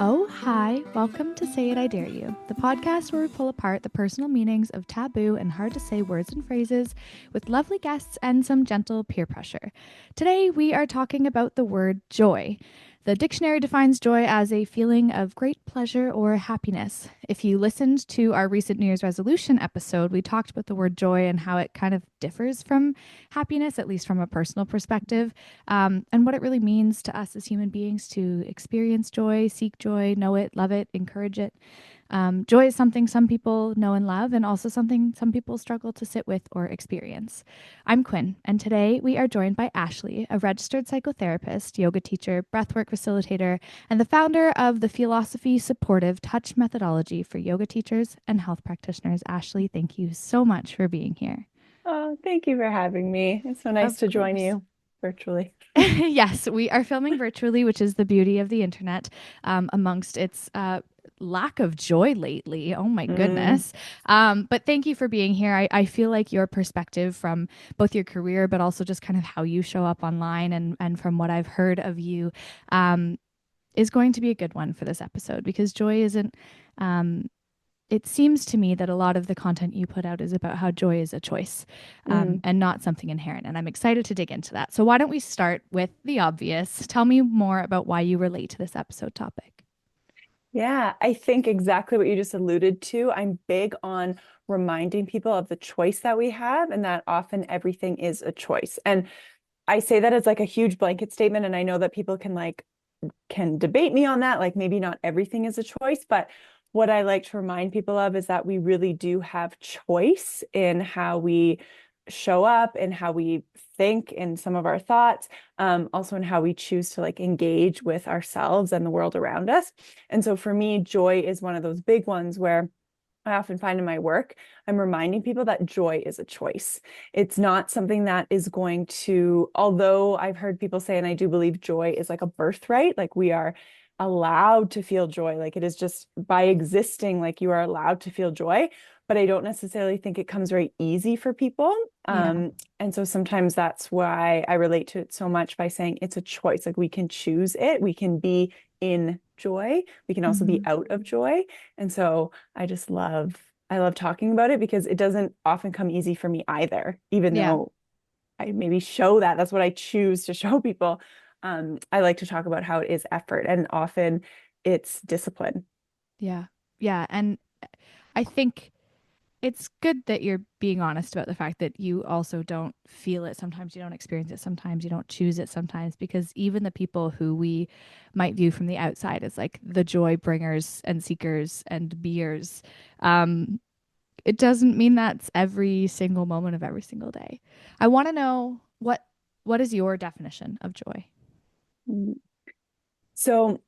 Oh, hi. Welcome to Say It, I Dare You, the podcast where we pull apart the personal meanings of taboo and hard to say words and phrases with lovely guests and some gentle peer pressure. Today, we are talking about the word joy. The dictionary defines joy as a feeling of great pleasure or happiness. If you listened to our recent New Year's resolution episode, we talked about the word joy and how it kind of differs from happiness, at least from a personal perspective, and what it really means to us as human beings to experience joy, seek joy, know it, love it, encourage it. Joy is something some people know and love, and also something some people struggle to sit with or experience. I'm Quinn, and today we are joined by Ashley, a registered psychotherapist, yoga teacher, breathwork facilitator, and the founder of the Feelosophy Supportive Touch Methodology for yoga teachers and health practitioners. Ashley, thank you so much for being here. Oh, thank you for having me. It's so nice Of to join course. you virtually. Yes, we are filming virtually, which is the beauty of the internet, amongst its lack of joy lately. Oh my Mm, goodness. But thank you for being here. I feel like your perspective from both your career, but also just kind of how you show up online and from what I've heard of you, um, is going to be a good one for this episode because joy isn't. It seems to me that a lot of the content you put out is about how joy is a choice, mm. and not something inherent. And I'm excited to dig into that. So, why don't we start with the obvious? Tell me more about why you relate to this episode topic. Yeah, I think exactly what you just alluded to. I'm big on reminding people of the choice that we have and that often everything is a choice. And I say that as like a huge blanket statement. And I know that people can debate me on that. Like maybe not everything is a choice, but what I like to remind people of is that we really do have choice in how we show up and how we think in some of our thoughts, also in how we choose to like engage with ourselves and the world around us. And so for me, joy is one of those big ones where I often find in my work, I'm reminding people that joy is a choice. It's not something that is going to, although I've heard people say, and I do believe joy is like a birthright, like we are allowed to feel joy. Like it is just by existing, like you are allowed to feel joy. But I don't necessarily think it comes very easy for people. Yeah. And so sometimes that's why I relate to it so much by saying it's a choice. Like we can choose it, we can be in joy, we can also be Hmm. out of joy. And so I love talking about it because it doesn't often come easy for me either, even Yeah. though I maybe show that. That's what I choose to show people. I like to talk about how it is effort and often it's discipline. Yeah. Yeah. And I think it's good that you're being honest about the fact that you also don't feel it. Sometimes you don't experience it. Sometimes you don't choose it. Sometimes because even the people who we might view from the outside as like the joy bringers and seekers and beers, um, it doesn't mean that's every single moment of every single day. I want to know what is your definition of joy? So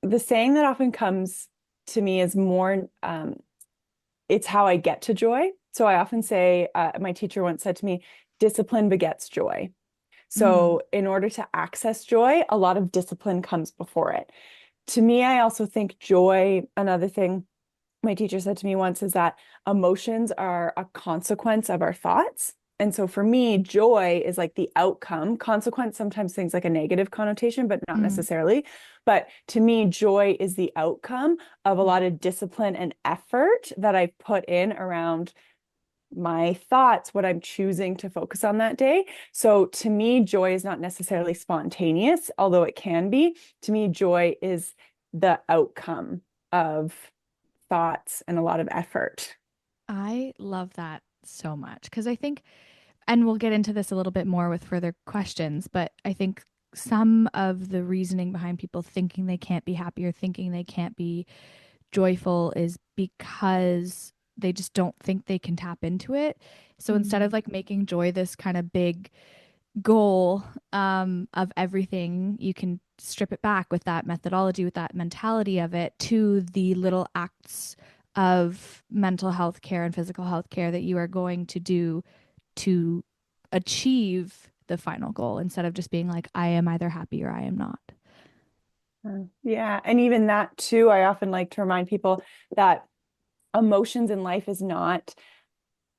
the saying that often comes to me is more, it's how I get to joy. So I often say, my teacher once said to me, discipline begets joy. Mm, So in order to access joy, a lot of discipline comes before it. To me, I also think joy, another thing my teacher said to me once is that emotions are a consequence of our thoughts. And so for me, joy is like the outcome. Consequence sometimes things like a negative connotation, but not mm, necessarily. But to me, joy is the outcome of a lot of discipline and effort that I put in around my thoughts, what I'm choosing to focus on that day. So to me, joy is not necessarily spontaneous, although it can be. To me, joy is the outcome of thoughts and a lot of effort. I love that so much because I think, and we'll get into this a little bit more with further questions, but I think some of the reasoning behind people thinking they can't be happy or thinking they can't be joyful is because they just don't think they can tap into it. So instead of Mm. like making joy this kind of big goal, of everything, you can strip it back with that methodology, with that mentality of it, to the little acts of mental health care and physical health care that you are going to do to achieve the final goal instead of just being like, I am either happy or I am not. Yeah. And even that too, I often like to remind people that emotions in life is not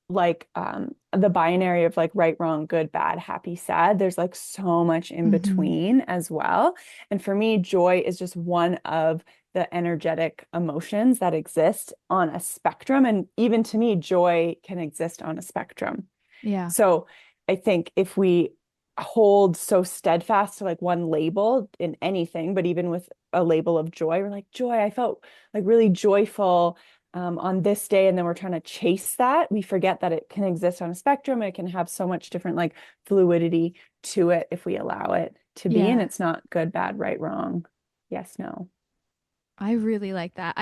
like the binary of like right, wrong, good, bad, happy, sad. There's like so much in Hmm. between as well. And for me, joy is just one of the energetic emotions that exist on a spectrum. And even to me, joy can exist on a spectrum. Yeah. So I think if we hold so steadfast to like one label in anything, but even with a label of joy, we're like, joy, I felt like really joyful on this day. And then we're trying to chase that. We forget that it can exist on a spectrum. It can have so much different like fluidity to it if we allow it to be. And Yeah. it's not good, bad, right, wrong. Yes, no. I really like that.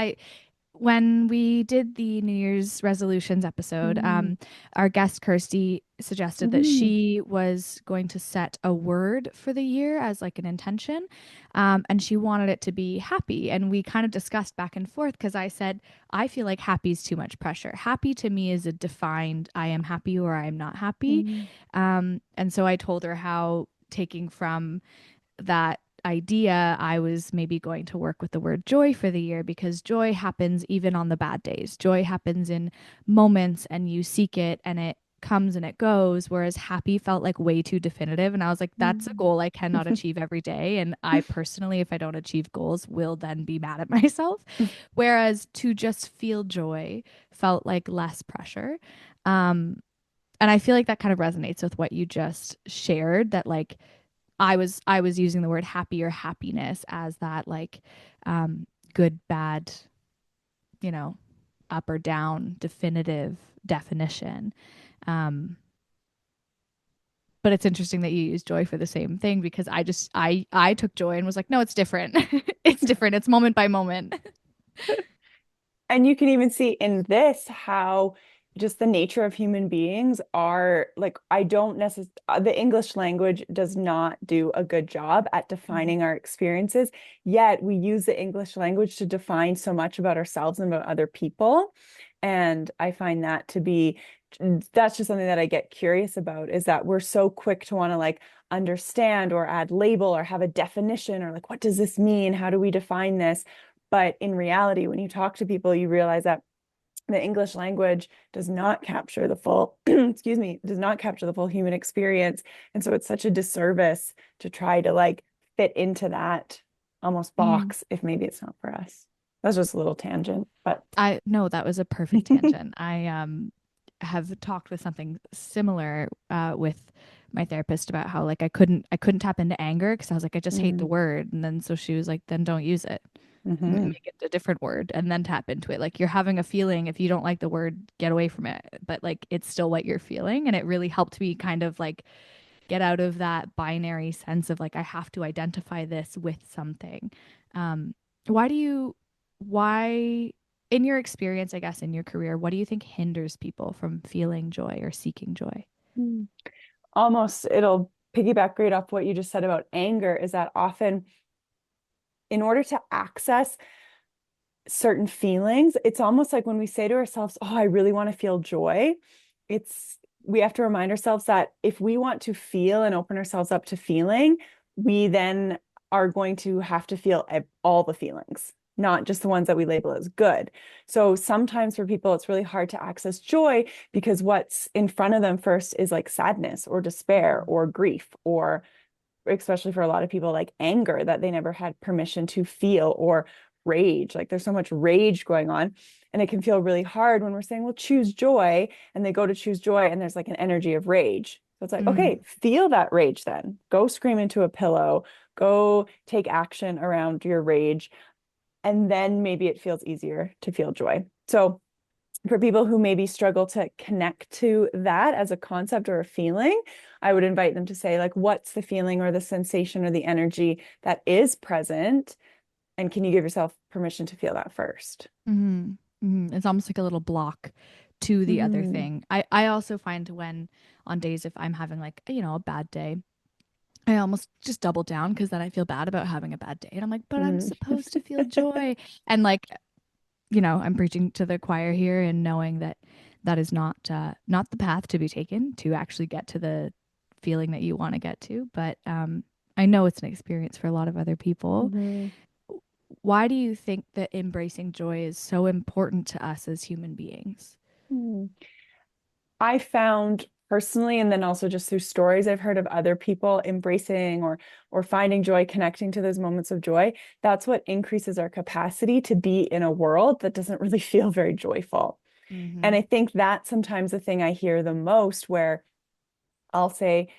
When we did the New Year's resolutions episode, Mm. our guest Kirsty suggested that Mhm. she was going to set a word for the year as like an intention, and she wanted it to be happy. And we kind of discussed back and forth because I said I feel like happy is too much pressure. Happy to me is a defined I am happy or I am not happy, Mm. and so I told her how taking from that idea, I was maybe going to work with the word joy for the year because joy happens even on the bad days. Joy happens in moments and you seek it and it comes and it goes, whereas happy felt like way too definitive. And I was like, that's a Mm. goal I cannot achieve every day. And I personally, if I don't achieve goals, will then be mad at myself. Whereas to just feel joy felt like less pressure. Um, and I feel like that kind of resonates with what you just shared that like I was using the word happy or happiness as that like good, bad, you know, up or down definitive definition. Um, but it's interesting that you use joy for the same thing because I took joy and was like, no, it's different. It's different. It's moment by moment. And you can even see in this how just the nature of human beings are like, I don't necessarily, the English language does not do a good job at defining our experiences, yet we use the English language to define so much about ourselves and about other people. And I find that to be, that's just something that I get curious about is that we're so quick to want to like understand or add label or have a definition or like, what does this mean? How do we define this? But in reality, when you talk to people, you realize that the English language does not capture the full, excuse me, does not capture the full human experience. And so it's such a disservice to try to like fit into that almost Mm. box if maybe it's not for us. That's just a little tangent, but I no, that was a perfect tangent. I have talked with something similar with my therapist about how like I couldn't tap into anger because I was like I just hate the mm, word, and then so she was like then don't use it. mhm. Make it a different word and then tap into it. Like you're having a feeling, if you don't like the word, get away from it. But like it's still what you're feeling, and it really helped me kind of like get out of that binary sense of like I have to identify this with something. Um, why do you why in your experience, I guess in your career, what do you think hinders people from feeling joy or seeking joy? Mm. Almost it'll piggyback great off what you just said about anger is that often in order to access certain feelings, it's almost like when we say to ourselves, oh, I really want to feel joy, it's we have to remind ourselves that if we want to feel and open ourselves up to feeling, we then are going to have to feel all the feelings, not just the ones that we label as good. So sometimes for people, it's really hard to access joy because what's in front of them first is like sadness or despair or grief or especially for a lot of people, like anger that they never had permission to feel or rage. Like there's so much rage going on. And it can feel really hard when we're saying, well, choose joy. And they go to choose joy and there's like an energy of rage. So it's like, Mm, okay, feel that rage then. Go scream into a pillow, go take action around your rage. And then maybe it feels easier to feel joy. So for people who maybe struggle to connect to that as a concept or a feeling, I would invite them to say, like, what's the feeling or the sensation or the energy that is present? And can you give yourself permission to feel that first? mm, It's almost like a little block to the other Mm. thing. I also find when on days if I'm having like, a bad day, I almost just double down because then I feel bad about having a bad day. And I'm like, but I'm Mm. supposed to feel joy. And like, I'm preaching to the choir here and knowing that that is not the path to be taken to actually get to the feeling that you want to get to. But I know it's an experience for a lot of other people. Mhm. Why do you think that embracing joy is so important to us as human beings? Mm. I found personally, and then also just through stories I've heard of other people embracing or finding joy, connecting to those moments of joy, that's what increases our capacity to be in a world that doesn't really feel very joyful. Mm-hmm. And I think that's sometimes the thing I hear the most, where I'll say,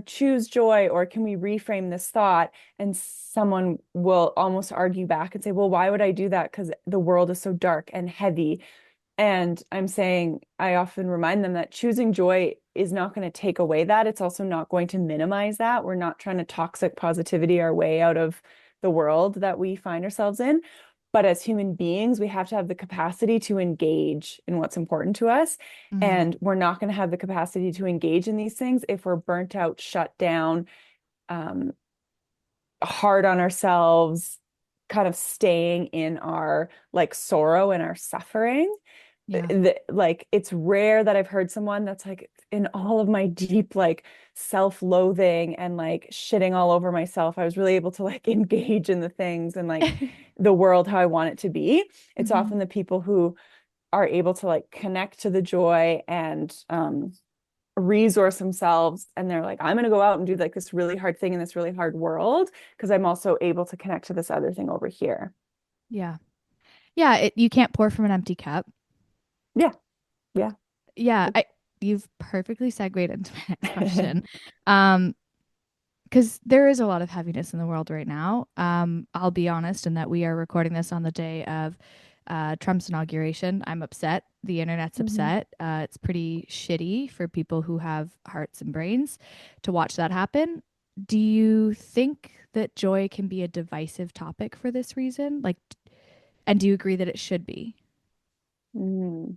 choose joy, or can we reframe this thought? And someone will almost argue back and say, well, why would I do that? Because the world is so dark and heavy. And I'm saying, I often remind them that choosing joy is not going to take away that. It's also not going to minimize that. We're not trying to toxic positivity our way out of the world that we find ourselves in. But as human beings, we have to have the capacity to engage in what's important to us. Mm-hmm. And we're not going to have the capacity to engage in these things if we're burnt out, shut down, um, hard on ourselves, kind of staying in our like sorrow and our suffering. Yeah. Like it's rare that I've heard someone that's like, in all of my deep like self-loathing and like shitting all over myself, I was really able to like engage in the things and like the world how I want it to be. It's Mm-hmm. often the people who are able to like connect to the joy and resource themselves, and they're like, I'm going to go out and do like this really hard thing in this really hard world because I'm also able to connect to this other thing over here. Yeah. Yeah. You can't pour from an empty cup. Yeah, yeah. Yeah. You've perfectly segued into my next question. Um, because there is a lot of heaviness in the world right now. I'll be honest in that we are recording this on the day of Trump's inauguration. I'm upset. The internet's Mhm. upset. It's pretty shitty for people who have hearts and brains to watch that happen. Do you think that joy can be a divisive topic for this reason? Like, and do you agree that it should be? Mm.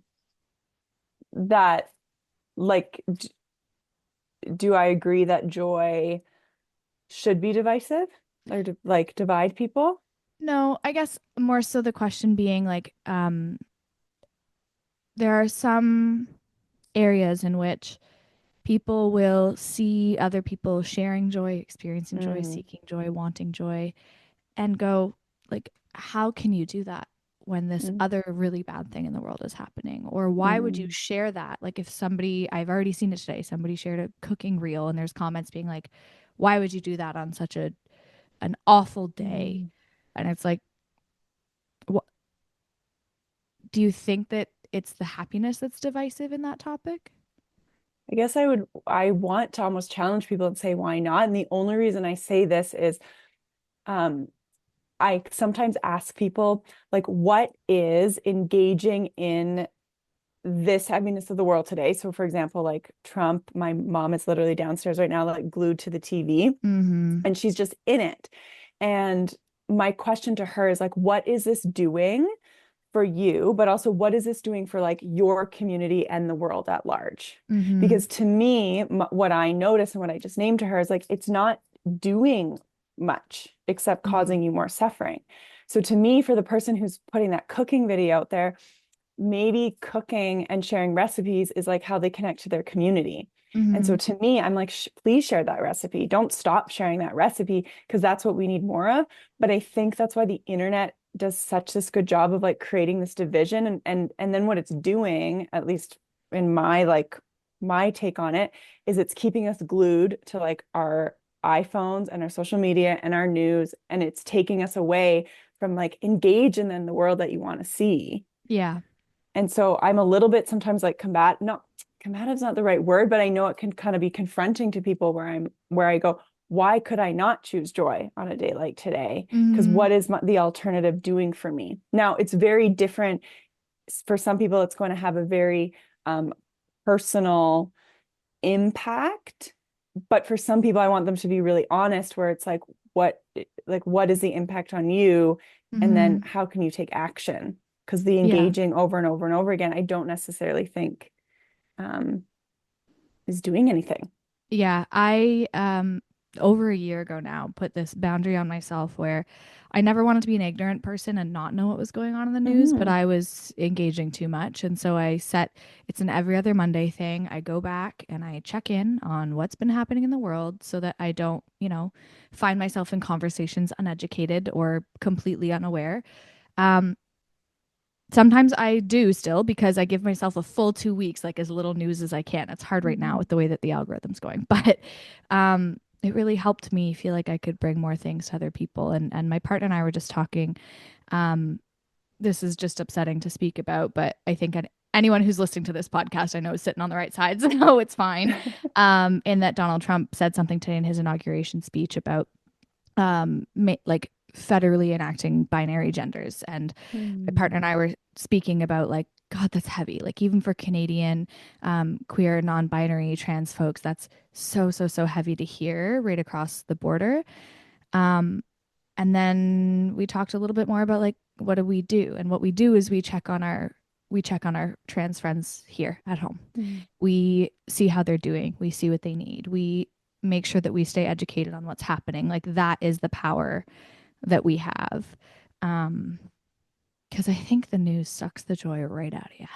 That like do I agree that joy should be divisive or like divide people? No, I guess more so the question being like, there are some areas in which people will see other people sharing joy, experiencing joy, Mm, seeking joy, wanting joy, and go, like, how can you do that when this mm, other really bad thing in the world is happening? Or why would you mm, share that? Like, if somebody, I've already seen it today, somebody shared a cooking reel and there's comments being like, why would you do that on such an awful day? mm. And it's like, what do you think that it's the happiness that's divisive in that topic? I guess I want to almost challenge people and say, why not? And the only reason I say this is, um, I sometimes ask people, like, what is engaging in this heaviness of the world today? So, for example, like Trump, my mom is literally downstairs right now, like glued to the TV, Mm-hmm. and she's just in it. And my question to her is like, what is this doing for you, but also what is this doing for like your community and the world at large? Mm-hmm. Because to me, what I notice and what I just named to her is like, it's not doing much except Mm-hmm. causing you more suffering. So to me, for the person who's putting that cooking video out there, maybe cooking and sharing recipes is like how they connect to their community. And so Mm-hmm. to me, I'm like, please share that recipe. Don't stop sharing that recipe because that's what we need more of. But I think that's why the internet does such this good job of like creating this division, and then what it's doing, at least in my take on it, is it's keeping us glued to like our iPhones and our social media and our news, and it's taking us away from like engage in then the world that you want to see. Yeah. And so I'm a little bit sometimes like not combative's not the right word, but I know it can kind of be confronting to people where I go, why could I not choose joy on a day like today? Because Mm-hmm. what is the alternative doing for me? Now, it's very different. For some people, it's going to have a very personal impact. But for some people, I want them to be really honest, where it's what what is the impact on you? And then Mm-hmm. how can you take action? Because the Yeah. engaging over and over and over again, I don't necessarily think um, is doing anything. Yeah. I over a year ago now put this boundary on myself where I never wanted to be an ignorant person and not know what was going on in the news, but Mm-hmm. I was engaging too much. And so I set it's an every other Monday thing. I go back and I check in on what's been happening in the world so that I don't, find myself in conversations uneducated or completely unaware. Um, Sometimes I do still because I give myself a full 2 weeks, like as little news as I can. It's hard right now Mhm. with the way that the algorithm's going, but it really helped me feel like I could bring more things to other people. And my partner and I were just talking. Um, this is just upsetting to speak about, but I think anyone who's listening to this podcast, I know is sitting on the right side, so it's fine. In that Donald Trump said something today in his inauguration speech about like federally enacting binary genders, and my Mm. partner and I were speaking about like, God, that's heavy. Like even for Canadian queer, non-binary, trans folks, that's so heavy to hear right across the border. Um, and then we talked a little bit more about like what do we do? And what we do is we check on our trans friends here at home. Mm. We see how they're doing. We see what they need. We make sure that we stay educated on what's happening. Like that is the power that we have. Um, because I think the news sucks the joy right out of you.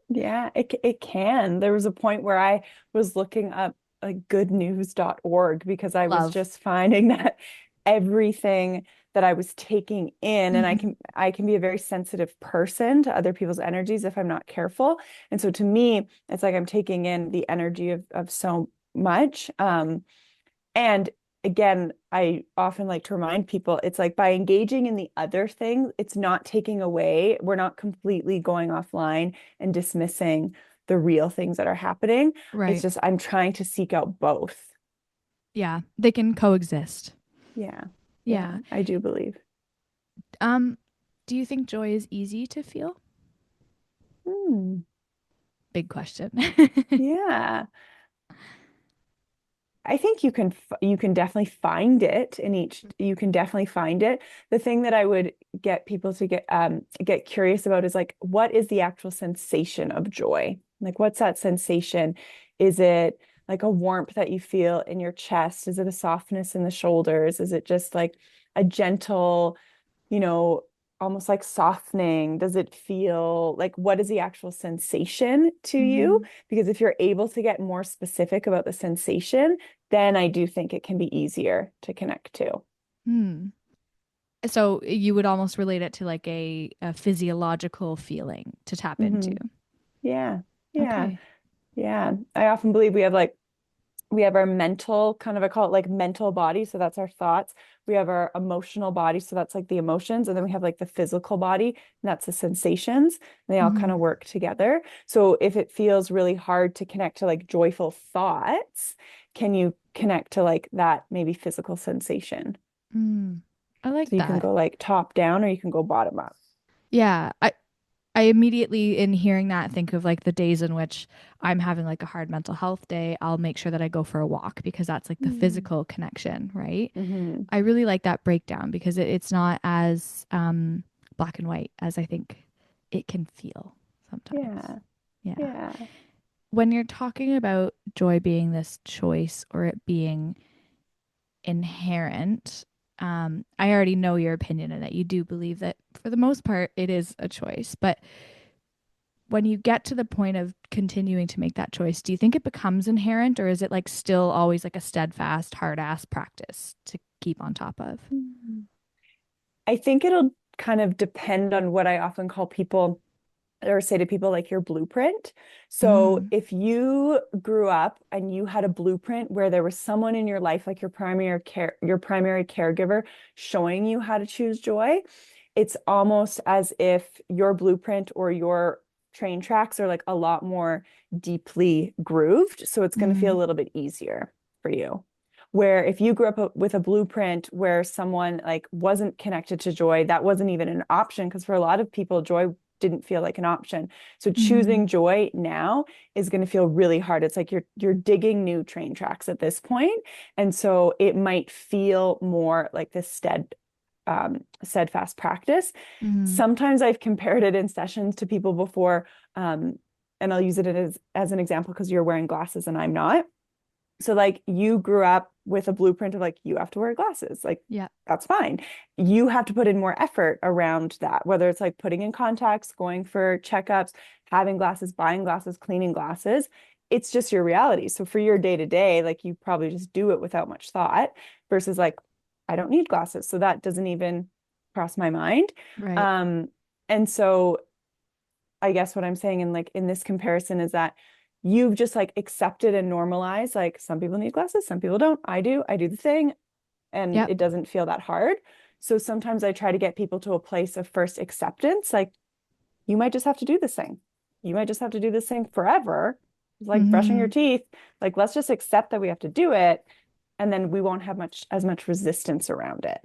Yeah, it can. There was a point where I was looking up like goodnews.org because I was Love. just finding that everything that I was taking in, and Mm-hmm. I can be a very sensitive person to other people's energies if I'm not careful. And so to me, it's like I'm taking in the energy of so much. And again, I often like to remind people it's like by engaging in the other thing, it's not taking away, we're not completely going offline and dismissing the real things that are happening. It's Right. just I'm trying to seek out both. Yeah. They can coexist. Yeah. Yeah, Yeah. I do believe. Um, do you think joy is easy to feel? Hmm. Big question. Yeah. I think you can definitely find it in each you can definitely find it. The thing that I would get people to get curious about is like what is the actual sensation of joy? Like what's that sensation? Is it like a warmth that you feel in your chest? Is it a softness in the shoulders? Is it just like a gentle, you know, almost like softening? Does it feel like what is the actual sensation to you? Mm-hmm. Because if you're able to get more specific about the sensation, then I do think it can be easier to connect to. Hmm. So you would almost relate it to like a physiological feeling to tap into. Hmm. Yeah. Yeah. Okay. Yeah. I often believe we have our mental kind of I call it like mental body, so that's our thoughts. We have our emotional body, so that's like the emotions, and then we have like the physical body, and that's the sensations. And they all kind Mm-hmm. of work together. So if it feels really hard to connect to like joyful thoughts, can you connect to like that maybe physical sensation? Mm. I like So you can that. go like top down or you can go bottom up. Yeah. I immediately, in hearing that, think of like the days in which I'm having like a hard mental health day. I'll make sure that I go for a walk because that's like the Mm. physical connection, right? Hmm. I really like that breakdown because it's not as black and white as I think it can feel sometimes. Yeah. Yeah. Yeah. When you're talking about joy being this choice or it being inherent, I already know your opinion in that you do believe that for the most part it is a choice. But when you get to the point of continuing to make that choice, do you think it becomes inherent or is it like still always like a steadfast, hard ass practice to keep on top of? Mm. I think it'll kind of depend on what I often call people or say to people like your blueprint. So Mm, if you grew up and you had a blueprint where there was someone in your life like your primary caregiver showing you how to choose joy, it's almost as if your blueprint or your train tracks are like a lot more deeply grooved. So it's going to feel mm, a little bit easier for you. Where if you grew up with a blueprint where someone like wasn't connected to joy, that wasn't even an option because for a lot of people, joy didn't feel like an option. So mm, choosing joy now is going to feel really hard. It's like you're digging new train tracks at this point. And so it might feel more like this steadfast practice. mm, Sometimes I've compared it in sessions to people before, and I'll use it as an example because you're wearing glasses and I'm not. So like you grew up with a blueprint of like you have to wear glasses. Like yeah. that's fine. You have to put in more effort around that, whether it's like putting in contacts, going for checkups, having glasses, buying glasses, cleaning glasses. It's just your reality. So for your day to day, like you probably just do it without much thought versus like I don't need glasses. So that doesn't even cross my mind. Right. Um, And so I guess what I'm saying in this comparison is that you've just like accepted and normalized, like some people need glasses, some people don't. I do the thing, and Yep. it doesn't feel that hard. So sometimes I try to get people to a place of first acceptance, like you might just have to do this thing. You might just have to do this thing forever. It's like brushing your Mm-hmm. teeth. Like, let's just accept that we have to do it. And then we won't have as much resistance around it.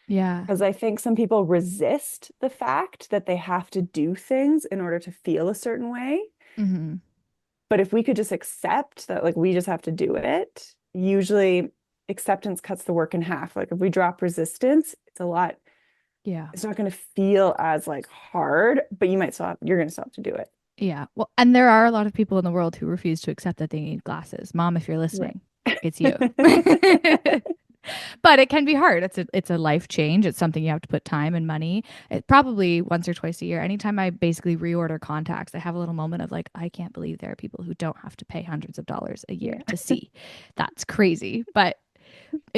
Yeah. Because I think some people resist the fact that they have to do things in order to feel a certain way. Mm-hmm. But if we could just accept that, like, we just have to do it, usually acceptance cuts the work in half. Like, if we drop resistance, Yeah. it's not going to feel as like hard, but you're going to still have to do it. Yeah. Well, and there are a lot of people in the world who refuse to accept that they need glasses. Mom, if you're Right. listening, it's you. But it can be hard. It's a life change. It's something you have to put time and money. It probably once or twice a year. Anytime I basically reorder contacts, I have a little moment of like, I can't believe there are people who don't have to pay hundreds of dollars a year Yeah. to see. That's crazy. But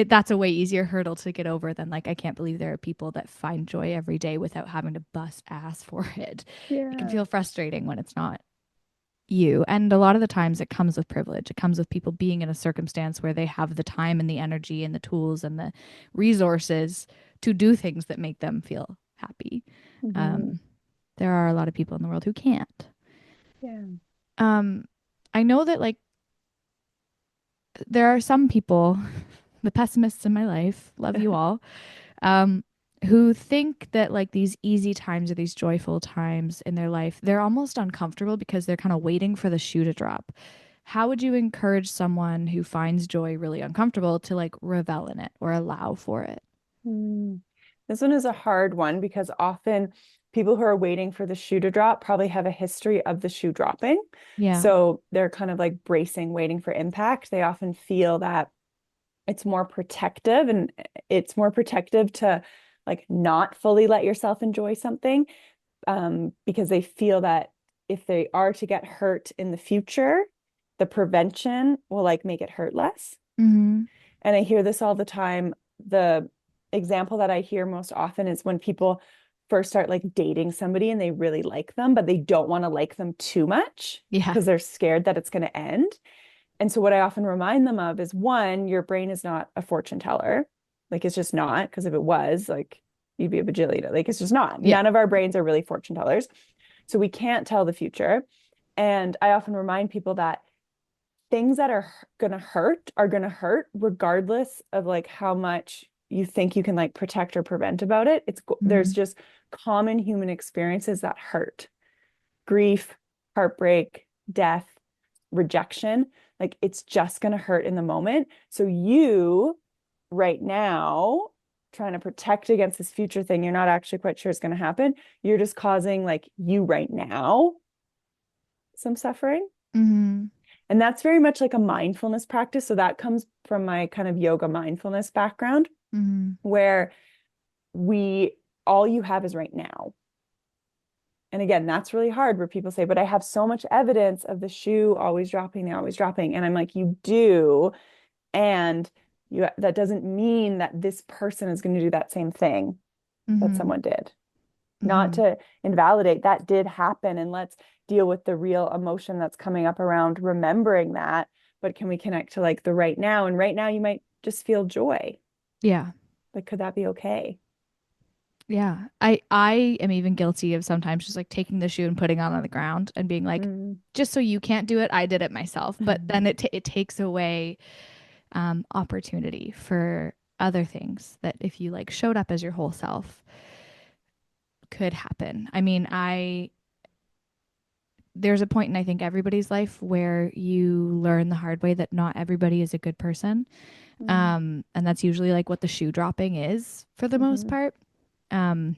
that's a way easier hurdle to get over than like I can't believe there are people that find joy every day without having to bust ass for it. It can Yeah. feel frustrating when it's not you. And a lot of the times it comes with privilege. It comes with people being in a circumstance where they have the time and the energy and the tools and the resources to do things that make them feel happy. Mhm. Um, there are a lot of people in the world who can't. Yeah. Um, I know that like there are some people, the pessimists in my life, love you all, um, who think that like these easy times or these joyful times in their life, they're almost uncomfortable because they're kind of waiting for the shoe to drop. How would you encourage someone who finds joy really uncomfortable to like revel in it or allow for it? Mm. This one is a hard one because often people who are waiting for the shoe to drop probably have a history of the shoe dropping. Yeah. So they're kind of like bracing, waiting for impact. They often feel that it's more protective and it's more protective to like not fully let yourself enjoy something, because they feel that if they are to get hurt in the future, the prevention will like make it hurt less. Mm-hmm. And I hear this all the time. The example that I hear most often is when people first start like dating somebody and they really like them, but they don't want to like them too much Yeah. because they're scared that it's going to end. And so what I often remind them of is one, your brain is not a fortune teller. Like it's just not, because if it was, like you'd be a bajillionaire. Like it's just not. Yeah. None of our brains are really fortune tellers. So we can't tell the future. And I often remind people that things that are going to hurt regardless of like how much you think you can like protect or prevent about it. There's Mm-hmm. just common human experiences that hurt. Grief, heartbreak, death, rejection, like it's just going to hurt in the moment. So you right now trying to protect against this future thing you're not actually quite sure is going to happen, you're just causing like you right now some suffering. Mm-hmm. And that's very much like a mindfulness practice. So that comes from my kind of yoga mindfulness background, Mm-hmm. where we all you have is right now. And again, that's really hard where people say, but I have so much evidence of the shoe always dropping, they're always dropping. And I'm like, you do. And that doesn't mean that this person is going to do that same thing that Mm-hmm. someone did. Not Mm-hmm. to invalidate that did happen. And let's deal with the real emotion that's coming up around remembering that. But can we connect to like the right now? And right now you might just feel joy. Yeah. Like, could that be okay? Yeah. I am even guilty of sometimes just like taking the shoe and putting it on the ground and being like, Mm. just so you can't do it, I did it myself. But then it takes away opportunity for other things that if you like showed up as your whole self could happen. I mean, I there's a point in I think everybody's life where you learn the hard way that not everybody is a good person. Mm. And that's usually like what the shoe dropping is for the most Mhm. part. Um,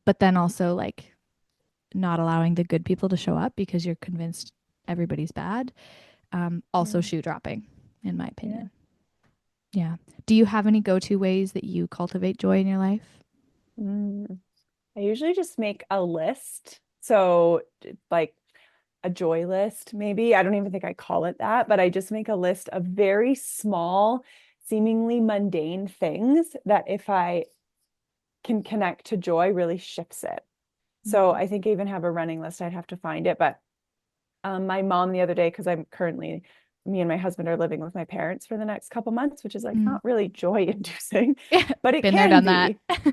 but then also like not allowing the good people to show up because you're convinced everybody's bad. Also Yeah. shoe dropping, in my Yeah. opinion. Yeah. Do you have any go-to ways that you cultivate joy in your life? Mm. I usually just make a list. So, like a joy list, maybe. I don't even think I call it that, but I just make a list of very small, seemingly mundane things that if I can connect to joy, really shifts it. So I think I even have a running list. I'd have to find it. But my mom the other day, because me and my husband are living with my parents for the next couple months, which is like Mm. not really joy inducing, Yeah. but it Been there, can done that. be.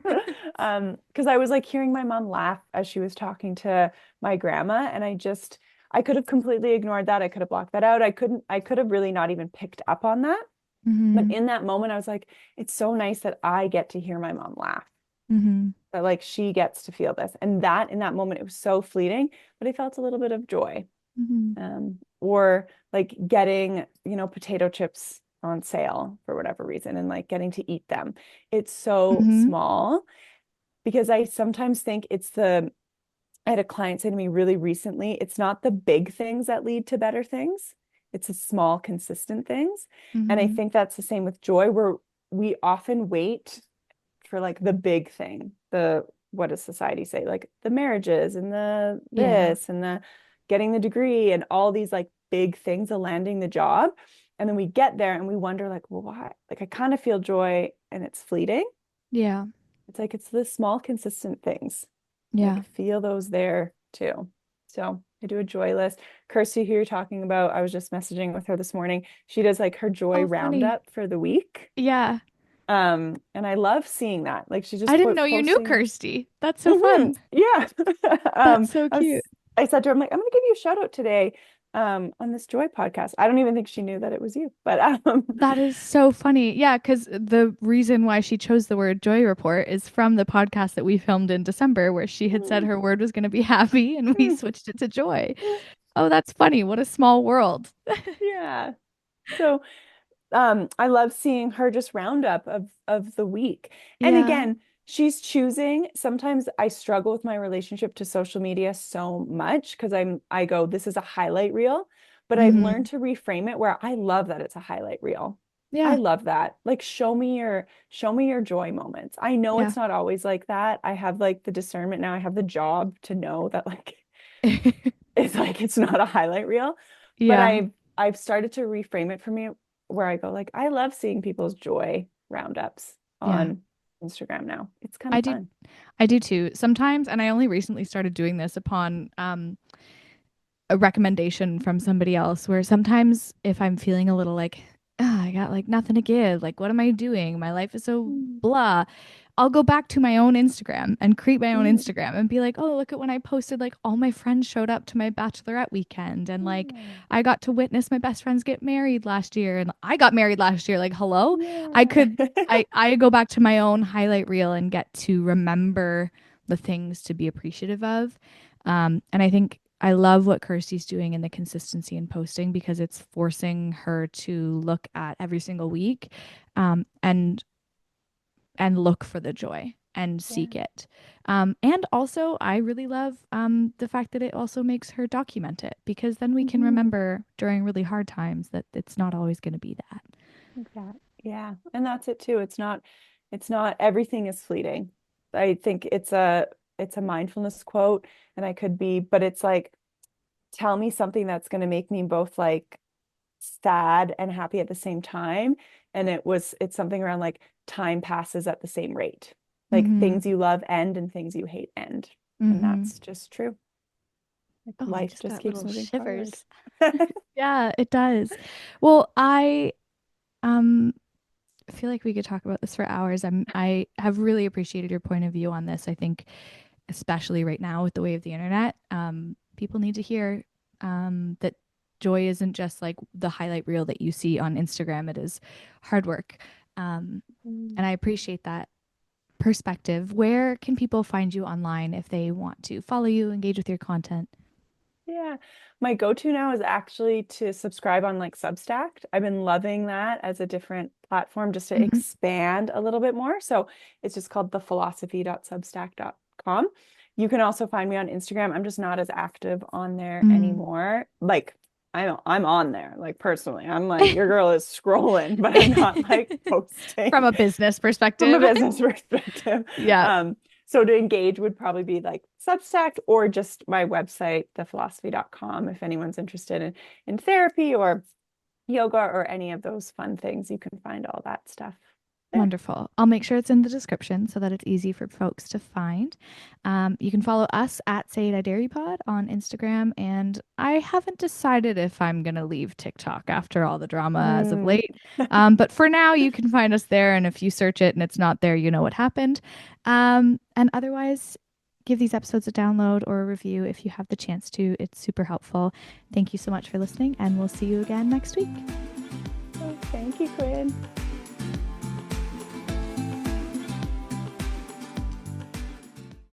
Because I was like hearing my mom laugh as she was talking to my grandma, and I could have completely ignored that. I could have blocked that out. I could have really not even picked up on that. But Mm-hmm. in that moment, I was like, it's so nice that I get to hear my mom laugh, Mm-hmm. that like she gets to feel this. And that in that moment, it was so fleeting, but I felt a little bit of joy. Mm-hmm. Or like getting, potato chips on sale for whatever reason and like getting to eat them. It's so Mm-hmm. small because I sometimes think I had a client say to me really recently, it's not the big things that lead to better things. It's the small, consistent things. And I Mm-hmm. think that's the same with joy, where we often wait for like the big thing, what does society say? Like the marriages and the Yeah. this and the getting the degree and all these like big things, the landing the job. And then we get there and we wonder like, well, why? Like I kind of feel joy and it's fleeting. Yeah. It's like it's the small, consistent things. Yeah. Like feel those there too. So I do a joy list. Kirsty, who you're talking about, I was just messaging with her this morning. She does like her joy Oh, funny. roundup for the week. Yeah. And I love seeing that. Like she I just didn't know you knew posting. Kirsty. That's so fun. Yeah. That's so I was cute. I said to her, I'm like, I'm gonna give you a shout out today on this joy podcast. I don't even think she knew that it was you, but That is so funny. Yeah, because the reason why she chose the word joy report is from the podcast that we filmed in December, where she had said her word was going to be happy and we switched it to joy. Oh, that's funny. What a small world. yeah. So I love seeing her just roundup of the week. And Yeah. again, she's choosing. Sometimes I struggle with my relationship to social media so much because I go, this is a highlight reel, but I've learned Hmm. to reframe it where I love that it's a highlight reel. I Yeah. love that. Like show me your joy moments. I know Yeah. it's not always like that. I have like the discernment now. I have the job to know that like it's like it's not a highlight reel, but Yeah. I've started to reframe it for me where I go like I love seeing people's joy roundups Yeah. on Instagram now. It's kind I of do fun. I do too. Sometimes, and I only recently started doing this upon a recommendation from somebody else where sometimes if I'm feeling a little like, "Ah, I got like nothing to give, like what am I doing? My life is so Mm, blah." I'll go back to my own Instagram and create my own mm, Instagram and be like, "Oh, look at when I posted like all my friends showed up to my bachelorette weekend and like yeah. I got to witness my best friends get married last year and I got married last year." Like, hello? I Yeah. could I go back to my own highlight reel and get to remember the things to be appreciative of. And I think I love what Kirsty's doing in the consistency in posting because it's forcing her to look at every single week, um, and and look for the joy and seek Yeah. it. And also, I really love the fact that it also makes her document it because then we can Mhm. remember during really hard times that it's not always going to be that. Exactly. Yeah. And that's it too. It's not everything is fleeting. I think it's a mindfulness quote and but it's like tell me something that's going to make me both like sad and happy at the same time. And it's something around like time passes at the same rate. Like Mm-hmm. things you love end and things you hate end. And Mm-hmm. that's just true. Like Oh, I life just just got keeps little moving forward. shivers. Yeah, it does. Well, I um feel like we could talk about this for hours. I have really appreciated your point of view on this. I think especially right now with the way of the internet, people need to hear that joy isn't just like the highlight reel that you see on Instagram. It is hard work. And Mm. I appreciate that perspective. Where can people find you online if they want to follow you, engage with your content? Yeah. My go-to now is actually to subscribe on like Substack. I've been loving that as a different platform just to Mm-hmm. expand a little bit more. So it's just called thephilosophy.substack.com. You can also find me on Instagram. I'm just not as active on there Mm. anymore. Like I'm on there, like personally. I'm like, your girl is scrolling, but I'm not like From posting a business from a perspective. business perspective. Yeah. Um, so to engage would probably be like Substack or just my website, thephilosophy.com, if anyone's interested in therapy or yoga or any of those fun things, you can find all that stuff. Wonderful. I'll make sure it's in the description so that it's easy for folks to find. You can follow us at Say It I Dare You Pod on Instagram. And I haven't decided if I'm going to leave TikTok after all the drama as of Mm. late. But for now, you can find us there. And if you search it and it's not there, you know what happened. And otherwise, give these episodes a download or a review if you have the chance to. It's super helpful. Thank you so much for listening, and we'll see you again next week. Oh, thank you, Quinn.